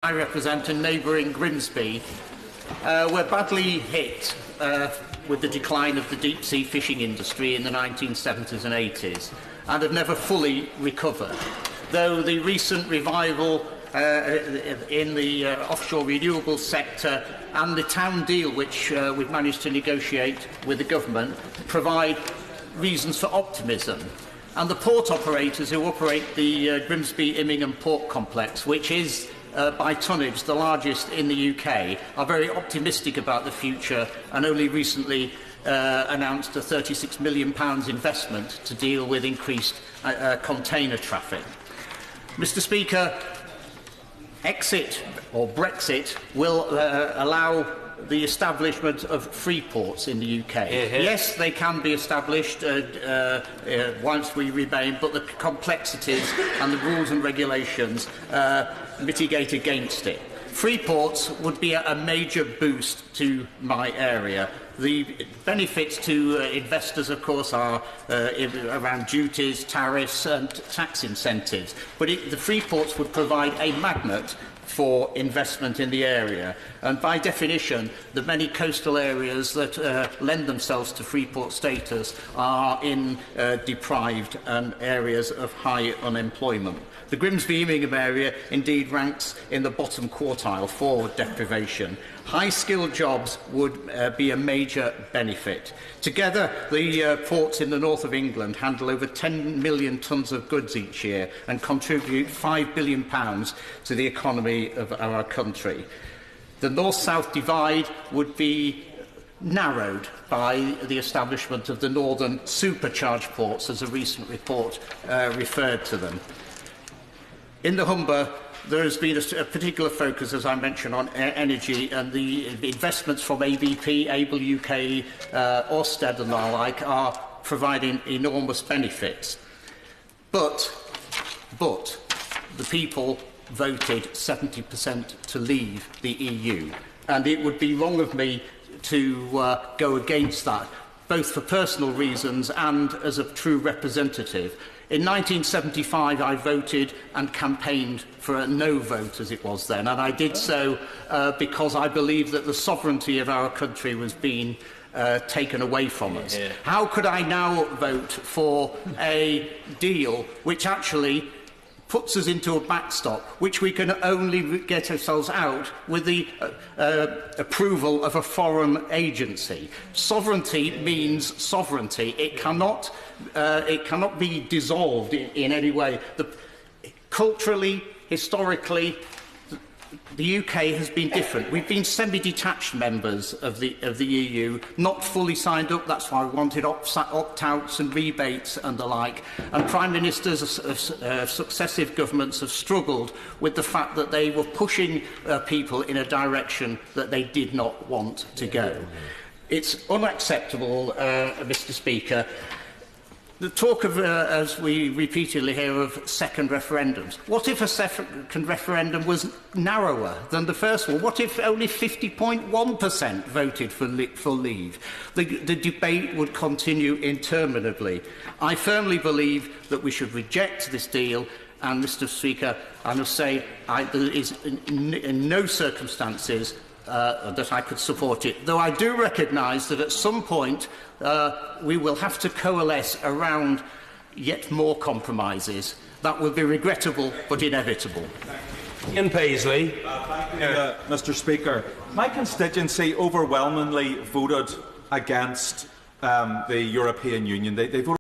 I represent in neighbouring Grimsby, were badly hit with the decline of the deep-sea fishing industry in the 1970s and 80s and have never fully recovered, though the recent revival in the offshore renewables sector and the town deal which we've managed to negotiate with the government provide reasons for optimism. And the port operators who operate the Grimsby-Immingham Port Complex, which is by tonnage the largest in the UK, are very optimistic about the future and only recently announced a £36 million investment to deal with increased container traffic. Mr. Speaker, exit or Brexit will allow the establishment of free ports in the UK. Yes, they can be established once we remain, but the complexities and the rules and regulations mitigate against it. Free ports would be a major boost to my area. The benefits to investors, of course, are around duties, tariffs and tax incentives. But the free ports would provide a magnet for investment in the area. And by definition, the many coastal areas that lend themselves to free port status are in deprived areas of high unemployment. The Grimsby-Immingham area indeed ranks in the bottom quartile for deprivation. High-skilled jobs would be a major benefit. Together, the ports in the north of England handle over 10 million tonnes of goods each year and contribute £5 billion to the economy of our country. The north-south divide would be narrowed by the establishment of the northern supercharged ports, as a recent report referred to them. In the Humber, there has been a particular focus, as I mentioned, on energy, and the investments from ABP, Able UK, Ørsted and the like are providing enormous benefits. But the people voted 70% to leave the EU, and it would be wrong of me to go against that, both for personal reasons and as a true representative. In 1975, I voted and campaigned for a no vote, as it was then, and I did so because I believed that the sovereignty of our country was being taken away from us. How could I now vote for a deal which actually puts us into a backstop, which we can only get ourselves out with the approval of a foreign agency? Sovereignty means sovereignty. It cannot be dissolved in any way. Culturally, historically, the UK has been different. We've been semi-detached members of the EU, not fully signed up. That's why we wanted opt-outs and rebates and the like. And Prime Ministers of successive governments have struggled with the fact that they were pushing people in a direction that they did not want to go. It's unacceptable, Mr. Speaker. The talk of, as we repeatedly hear, of second referendums. What if a second referendum was narrower than the first one? What if only 50.1% voted for leave? The debate would continue interminably. I firmly believe that we should reject this deal, and, Mr. Speaker, I must say there is in no circumstances that I could support it, though I do recognise that at some point we will have to coalesce around yet more compromises. That will be regrettable but inevitable. Ian Paisley. Thank you, Mr. Speaker. My constituency overwhelmingly voted against the European Union. They voted